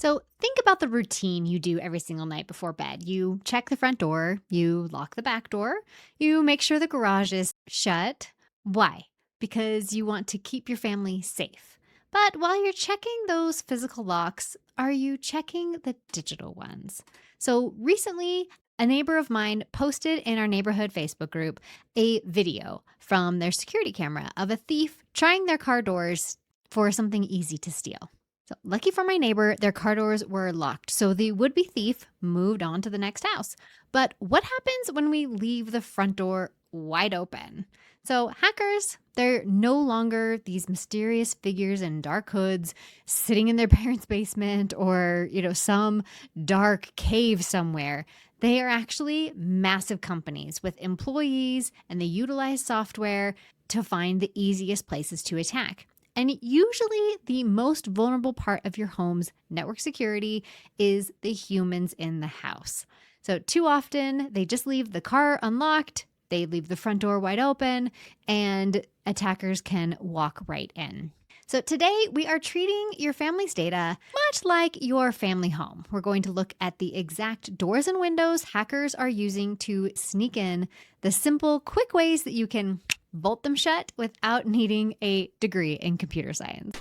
So think about the routine you do every single night before bed. You check the front door, you lock the back door, you make sure the garage is shut. Why? Because you want to keep your family safe. But while you're checking those physical locks, are you checking the digital ones? So recently, a neighbor of mine posted in our neighborhood Facebook group a video from their security camera of a thief trying their car doors for something easy to steal. So, lucky for my neighbor, their car doors were locked, so the would be thief moved on to the next house. But what happens when we leave the front door wide open? So, hackers, they're no longer these mysterious figures in dark hoods sitting in their parents' basement or, some dark cave somewhere. They are actually massive companies with employees, and they utilize software to find the easiest places to attack. And usually, the most vulnerable part of your home's network security is the humans in the house. So, too often, they just leave the car unlocked, they leave the front door wide open, and attackers can walk right in. So, today we are treating your family's data much like your family home. We're going to look at the exact doors and windows hackers are using to sneak in, the simple, quick ways that you can bolt them shut without needing a degree in computer science.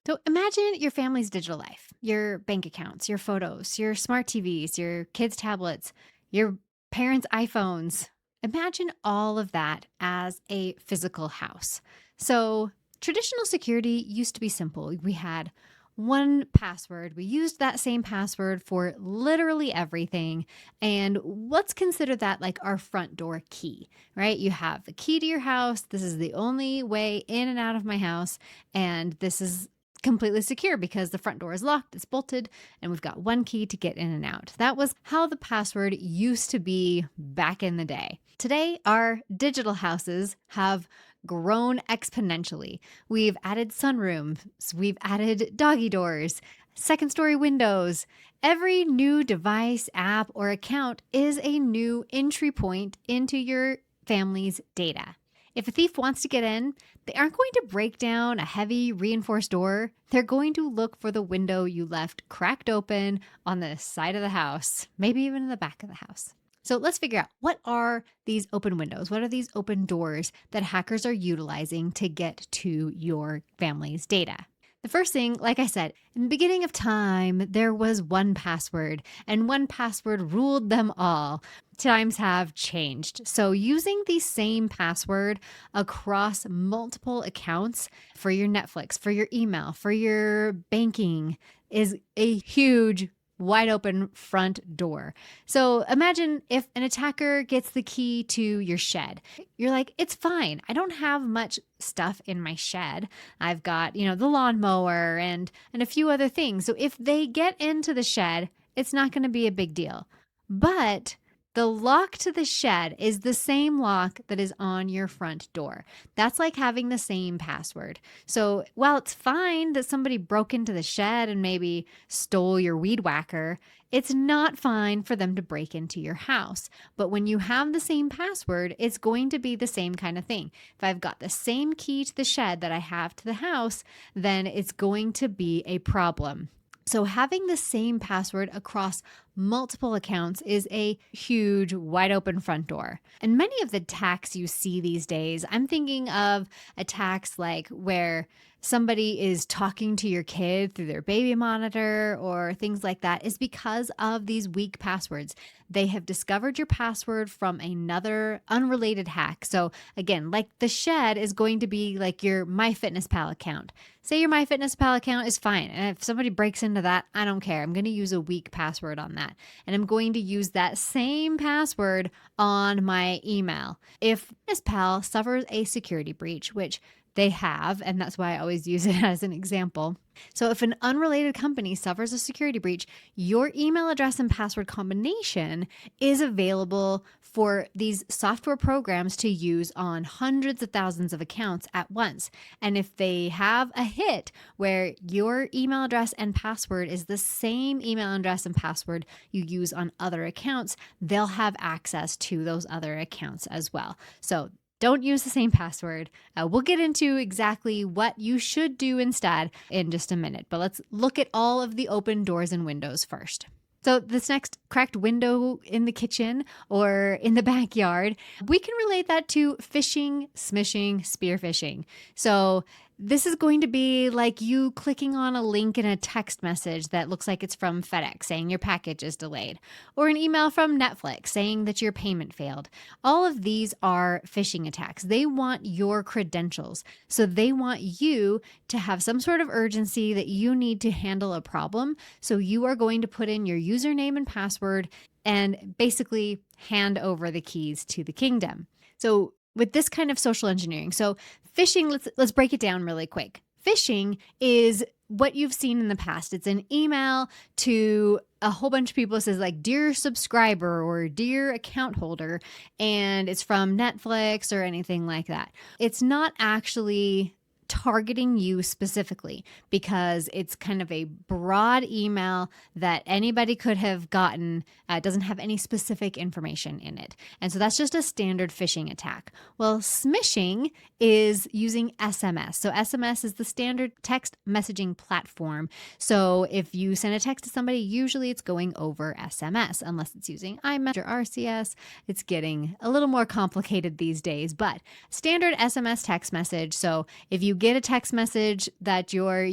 So imagine your family's digital life, your bank accounts, your photos, your smart TVs, your kids' tablets, your parents' iPhones. Imagine all of that as a physical house. So traditional security used to be simple. We had one password. We used that same password for literally everything. And let's consider that like our front door key, right? You have the key to your house. This is the only way in and out of my house. And this is completely secure because the front door is locked, it's bolted, and we've got one key to get in and out. That was how the password used to be back in the day. Today, our digital houses have grown exponentially. We've added sunrooms, we've added doggy doors, second story windows. Every new device, app, or account is a new entry point into your family's data. If a thief wants to get in, they aren't going to break down a heavy reinforced door. They're going to look for the window you left cracked open on the side of the house, maybe even in the back of the house. So let's figure out, what are these open windows? What are these open doors that hackers are utilizing to get to your family's data? The first thing, like I said, in the beginning of time, there was one password, and one password ruled them all. Times have changed. So using the same password across multiple accounts for your Netflix, for your email, for your banking is a huge wide open front door. So imagine if an attacker gets the key to your shed. You're like, it's fine. I don't have much stuff in my shed. I've got, the lawnmower and a few other things. So if they get into the shed, it's not going to be a big deal. But the lock to the shed is the same lock that is on your front door. That's like having the same password. So while it's fine that somebody broke into the shed and maybe stole your weed whacker, it's not fine for them to break into your house. But when you have the same password, it's going to be the same kind of thing. If I've got the same key to the shed that I have to the house, then it's going to be a problem. So having the same password across multiple accounts is a huge wide open front door. And many of the attacks you see these days, I'm thinking of attacks like where somebody is talking to your kid through their baby monitor or things like that, is because of these weak passwords. They have discovered your password from another unrelated hack. So again, like the shed is going to be like your MyFitnessPal account. Say your MyFitnessPal account is fine. And if somebody breaks into that, I don't care. I'm going to use a weak password on that. And I'm going to use that same password on my email. If MyFitnessPal suffers a security breach, which they have, and that's why I always use it as an example. So if an unrelated company suffers a security breach, your email address and password combination is available for these software programs to use on hundreds of thousands of accounts at once. And if they have a hit where your email address and password is the same email address and password you use on other accounts, they'll have access to those other accounts as well. So don't use the same password. We'll get into exactly what you should do instead in just a minute, but let's look at all of the open doors and windows first. So this next cracked window in the kitchen or in the backyard, we can relate that to phishing, smishing, spear phishing. So this is going to be like you clicking on a link in a text message that looks like it's from FedEx saying your package is delayed, or an email from Netflix saying that your payment failed. All of these are phishing attacks. They want your credentials. So they want you to have some sort of urgency that you need to handle a problem. So you are going to put in your username and password and basically hand over the keys to the kingdom. So with this kind of social engineering, so phishing, let's break it down really quick. Phishing is what you've seen in the past. It's an email to a whole bunch of people that says like, dear subscriber or dear account holder, and it's from Netflix or anything like that. It's not actually targeting you specifically because it's kind of a broad email that anybody could have gotten. It doesn't have any specific information in it. And so that's just a standard phishing attack. Well, smishing is using SMS. So SMS is the standard text messaging platform. So if you send a text to somebody, usually it's going over SMS, unless it's using iMessage or RCS. It's getting a little more complicated these days, but standard SMS text message. So if you get a text message that your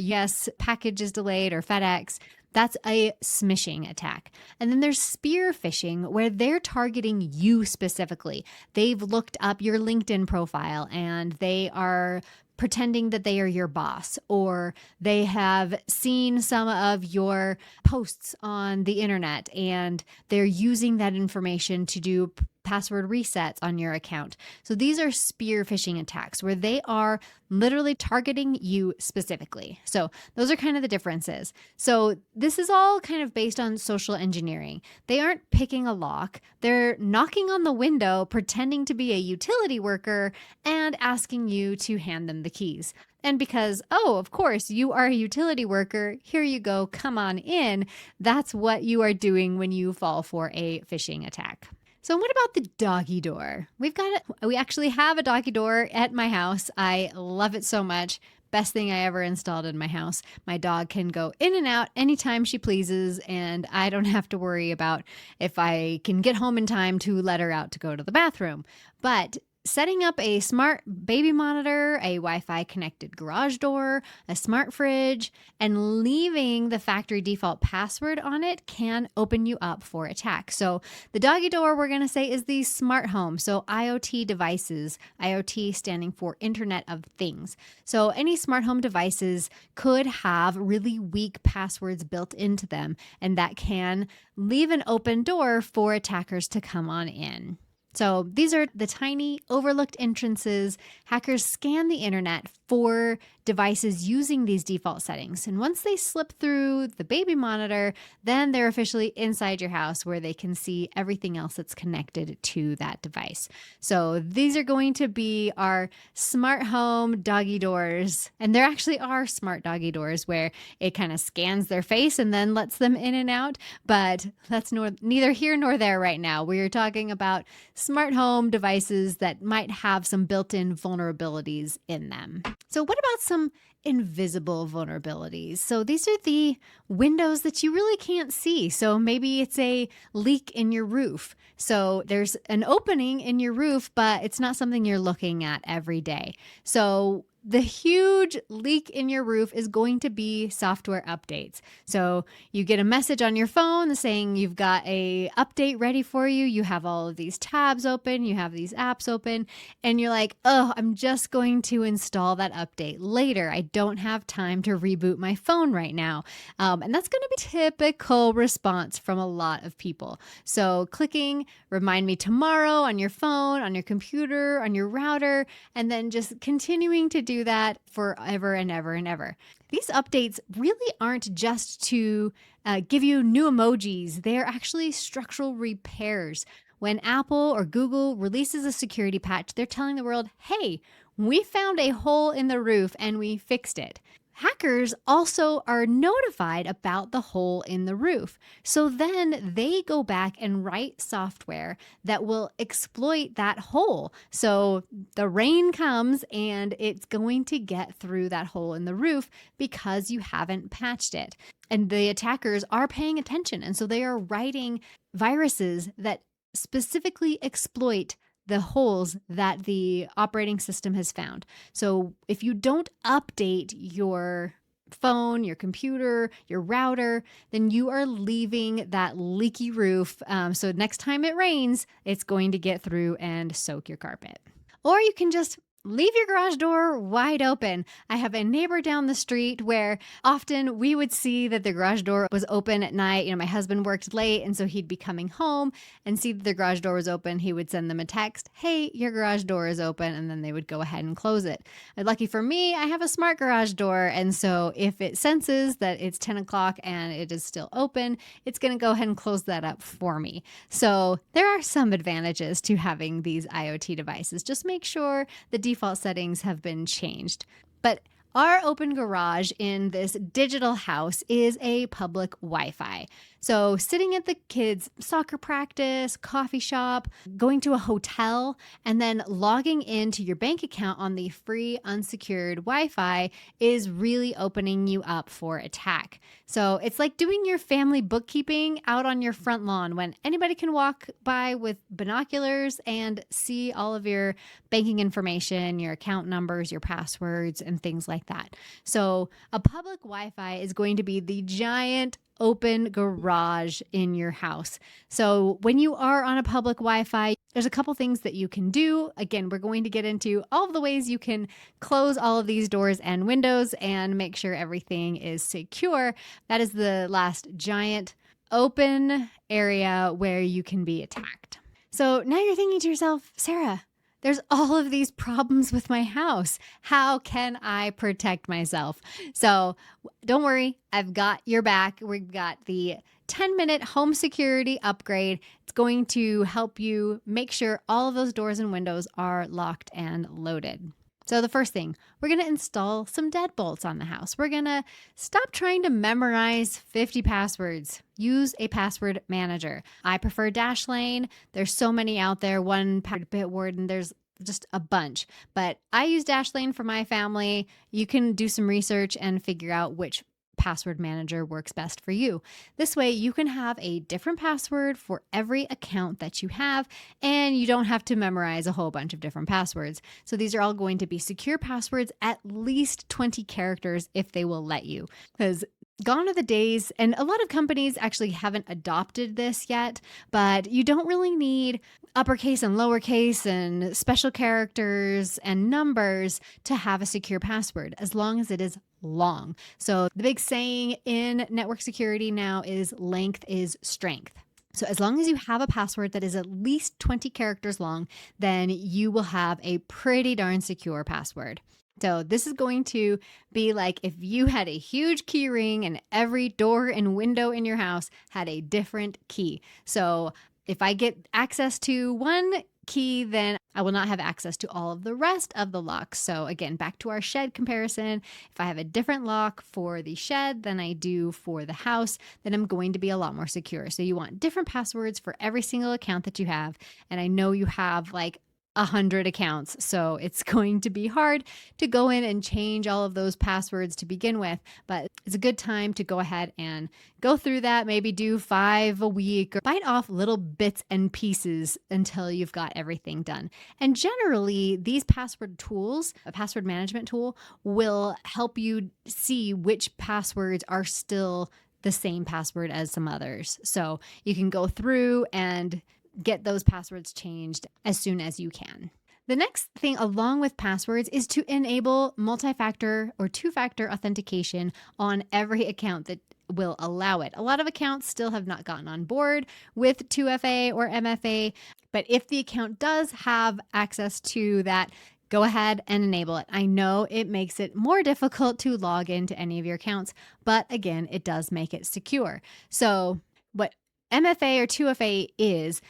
package is delayed or FedEx, that's a smishing attack. And then there's spear phishing, where they're targeting you specifically. They've looked up your LinkedIn profile and they are pretending that they are your boss, or they have seen some of your posts on the internet and they're using that information to do password resets on your account. So these are spear phishing attacks where they are literally targeting you specifically. So those are kind of the differences. So this is all kind of based on social engineering. They aren't picking a lock. They're knocking on the window, pretending to be a utility worker and asking you to hand them the keys. And because, oh, of course, you are a utility worker, here you go, come on in. That's what you are doing when you fall for a phishing attack. So what about the doggy door? We actually have a doggy door at my house. I love it so much. Best thing I ever installed in my house. My dog can go in and out anytime she pleases, and I don't have to worry about if I can get home in time to let her out to go to the bathroom. But setting up a smart baby monitor, a Wi-Fi connected garage door, a smart fridge, and leaving the factory default password on it can open you up for attack. So the doggy door, we're going to say, is the smart home. So IoT devices, IoT standing for Internet of Things. So any smart home devices could have really weak passwords built into them, and that can leave an open door for attackers to come on in. So these are the tiny overlooked entrances. Hackers scan the internet for devices using these default settings. And once they slip through the baby monitor, then they're officially inside your house where they can see everything else that's connected to that device. So these are going to be our smart home doggy doors. And there actually are smart doggy doors where it kind of scans their face and then lets them in and out. But that's neither here nor there right now. We are talking about smart home devices that might have some built-in vulnerabilities in them. So what about some invisible vulnerabilities? So these are the windows that you really can't see. So maybe it's a leak in your roof. So there's an opening in your roof, but it's not something you're looking at every day. So the huge leak in your roof is going to be software updates. So you get a message on your phone saying you've got a update ready for you. You have all of these tabs open, you have these apps open, and you're like, oh, I'm just going to install that update later. I don't have time to reboot my phone right now. And that's going to be typical response from a lot of people. So clicking remind me tomorrow on your phone, on your computer, on your router, and then just continuing to do do that forever and ever and ever. These updates really aren't just to give you new emojis. They're actually structural repairs. When Apple or Google releases a security patch, they're telling the world, hey, we found a hole in the roof and we fixed it. Hackers also are notified about the hole in the roof. So then they go back and write software that will exploit that hole. So the rain comes and it's going to get through that hole in the roof because you haven't patched it. And the attackers are paying attention. And so they are writing viruses that specifically exploit the holes that the operating system has found. So if you don't update your phone, your computer, your router, then you are leaving that leaky roof. So next time it rains, it's going to get through and soak your carpet. Or you can just leave your garage door wide open. I have a neighbor down the street where often we would see that the garage door was open at night. My husband worked late, and so he'd be coming home and see that the garage door was open. He would send them a text, hey, your garage door is open, and then they would go ahead and close it. And lucky for me, I have a smart garage door, and so if it senses that it's 10 o'clock and it is still open, it's going to go ahead and close that up for me. So there are some advantages to having these IoT devices. Just make sure the default settings have been changed. But our open garage in this digital house is a public Wi-Fi. So sitting at the kids' soccer practice, coffee shop, going to a hotel, and then logging into your bank account on the free unsecured Wi-Fi is really opening you up for attack. So it's like doing your family bookkeeping out on your front lawn when anybody can walk by with binoculars and see all of your banking information, your account numbers, your passwords, and things like that. So a public Wi-Fi is going to be the giant open garage in your house. So when you are on a public Wi-Fi, there's a couple things that you can do. Again, we're going to get into all of the ways you can close all of these doors and windows and make sure everything is secure. That is the last giant open area where you can be attacked. So now you're thinking to yourself, Sarah, there's all of these problems with my house. How can I protect myself? So don't worry, I've got your back. We've got the 10-minute home security upgrade. It's going to help you make sure all of those doors and windows are locked and loaded. So the first thing, we're going to install some deadbolts on the house. We're going to stop trying to memorize 50 passwords. Use a password manager. I prefer Dashlane. There's so many out there. One Bitwarden. There's just a bunch. But I use Dashlane for my family. You can do some research and figure out which password manager works best for you. This way you can have a different password for every account that you have, and you don't have to memorize a whole bunch of different passwords. So these are all going to be secure passwords, at least 20 characters if they will let you. Because gone are the days, and a lot of companies actually haven't adopted this yet, but you don't really need uppercase and lowercase and special characters and numbers to have a secure password, as long as it is long. So the big saying in network security now is length is strength. So as long as you have a password that is at least 20 characters long, then you will have a pretty darn secure password. So this is going to be like if you had a huge key ring and every door and window in your house had a different key. So if I get access to one key, then I will not have access to all of the rest of the locks. So again, back to our shed comparison. If I have a different lock for the shed than I do for the house, then I'm going to be a lot more secure. So you want different passwords for every single account that you have. And I know you have like 100 accounts. So it's going to be hard to go in and change all of those passwords to begin with, but it's a good time to go ahead and go through that, maybe do 5 a week or bite off little bits and pieces until you've got everything done. And generally these password tools, a password management tool, will help you see which passwords are still the same password as some others. So you can go through and get those passwords changed as soon as you can. The next thing along with passwords is to enable multi-factor or two-factor authentication on every account that will allow it. A lot of accounts still have not gotten on board with 2FA or MFA, but if the account does have access to that, go ahead and enable it. I know it makes it more difficult to log into any of your accounts, but again, it does make it secure. So, what MFA or 2FA is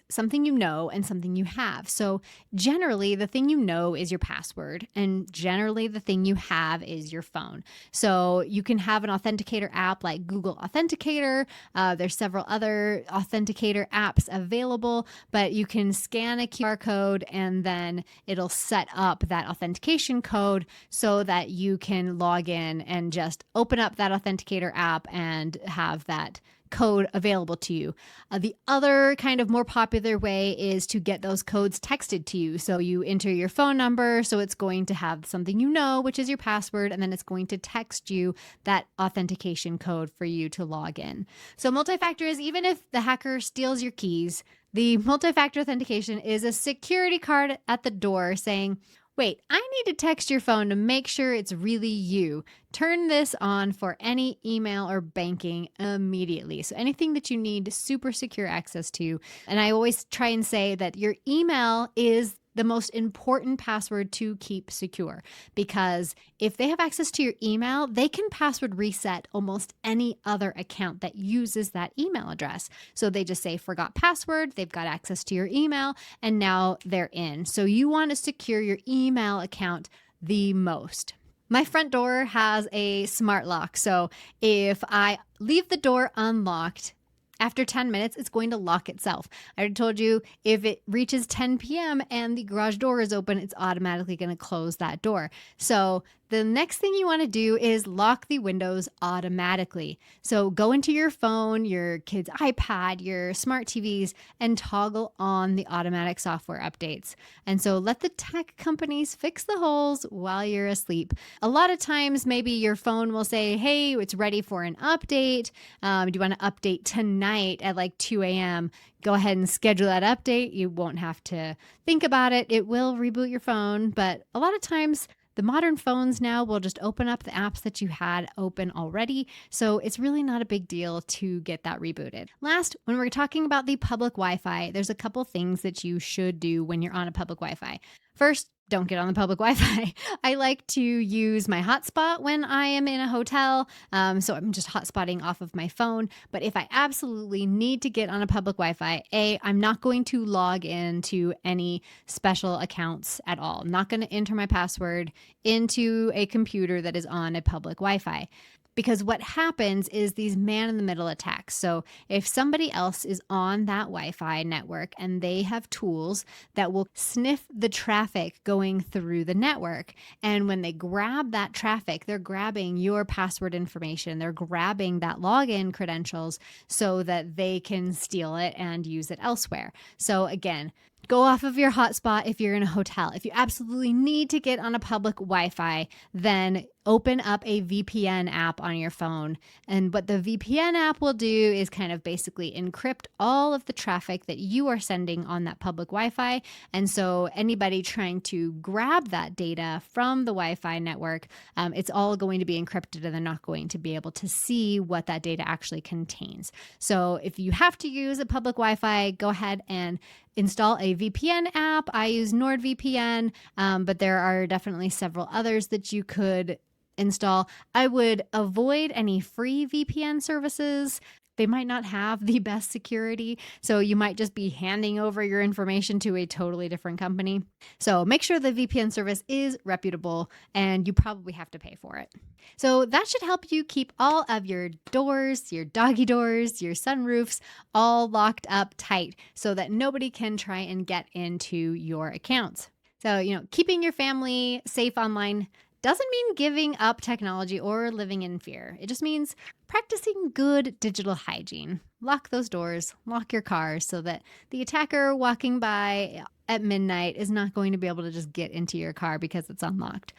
something you know and something you have. So generally the thing you know is your password, and generally the thing you have is your phone. So you can have an authenticator app like Google Authenticator. There's several other authenticator apps available, but you can scan a QR code and then it'll set up that authentication code so that you can log in and just open up that authenticator app and have that code available to you. The other kind of more popular way is to get those codes texted to you. So you enter your phone number, so it's going to have something you know, which is your password, and then it's going to text you that authentication code for you to log in. So multi-factor is, even if the hacker steals your keys, the multi-factor authentication is a security card at the door saying, wait, I need to text your phone to make sure it's really you. Turn this on for any email or banking immediately. So anything that you need super secure access to. And I always try and say that your email is the most important password to keep secure, because if they have access to your email, they can password reset almost any other account that uses that email address. So they just say forgot password, they've got access to your email, and now they're in. So you want to secure your email account the most. My front door has a smart lock. So if I leave the door unlocked, after 10 minutes, it's going to lock itself. I already told you, if it reaches 10 p.m. and the garage door is open, it's automatically going to close that door. So the next thing you want to do is lock the windows automatically. So go into your phone, your kid's iPad, your smart TVs, and toggle on the automatic software updates. And so let the tech companies fix the holes while you're asleep. A lot of times, maybe your phone will say, hey, it's ready for an update. Do you want to update tonight at like 2 a.m.? Go ahead and schedule that update. You won't have to think about it. It will reboot your phone. But a lot of times, the modern phones now will just open up the apps that you had open already. So it's really not a big deal to get that rebooted. Last, when we're talking about the public Wi-Fi, there's a couple things that you should do when you're on a public Wi-Fi. First, don't get on the public Wi-Fi. I like to use my hotspot when I am in a hotel. So I'm just hotspotting off of my phone. But if I absolutely need to get on a public Wi-Fi, I'm not going to log into any special accounts at all. I'm not going to enter my password into a computer that is on a public Wi-Fi. Because what happens is these man-in-the-middle attacks. So if somebody else is on that Wi-Fi network and they have tools that will sniff the traffic going through the network, and when they grab that traffic, they're grabbing your password information, they're grabbing that login credentials so that they can steal it and use it elsewhere. So again, go off of your hotspot if you're in a hotel. If you absolutely need to get on a public Wi-Fi, then open up a VPN app on your phone. And what the VPN app will do is kind of basically encrypt all of the traffic that you are sending on that public Wi-Fi. And so anybody trying to grab that data from the Wi-Fi network, it's all going to be encrypted, and they're not going to be able to see what that data actually contains. So if you have to use a public Wi-Fi, go ahead and install a VPN app. I use NordVPN, but there are definitely several others that you could install. I would avoid any free VPN services. They might not have the best security, so you might just be handing over your information to a totally different company. So make sure the VPN service is reputable, and you probably have to pay for it. So that should help you keep all of your doors, your doggy doors, your sunroofs, all locked up tight so that nobody can try and get into your accounts. So, keeping your family safe online doesn't mean giving up technology or living in fear. It just means practicing good digital hygiene. Lock those doors, lock your car so that the attacker walking by at midnight is not going to be able to just get into your car because it's unlocked.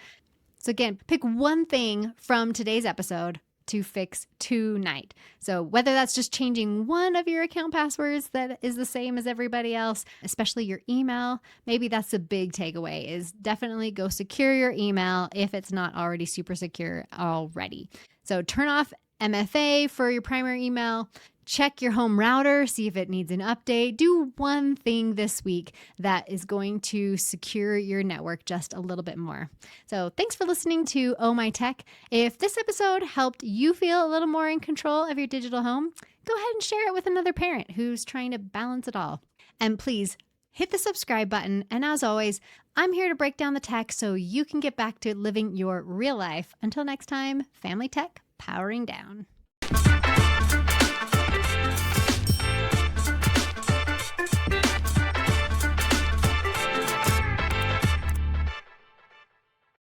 So again, pick one thing from today's episode to fix tonight. So whether that's just changing one of your account passwords that is the same as everybody else, especially your email, maybe that's a big takeaway, is definitely go secure your email if it's not already super secure already. So turn off MFA for your primary email. Check your home router, see if it needs an update. Do one thing this week that is going to secure your network just a little bit more. So thanks for listening to Oh My Tech. If this episode helped you feel a little more in control of your digital home, go ahead and share it with another parent who's trying to balance it all. And please hit the subscribe button. And as always, I'm here to break down the tech so you can get back to living your real life. Until next time, Family Tech powering down.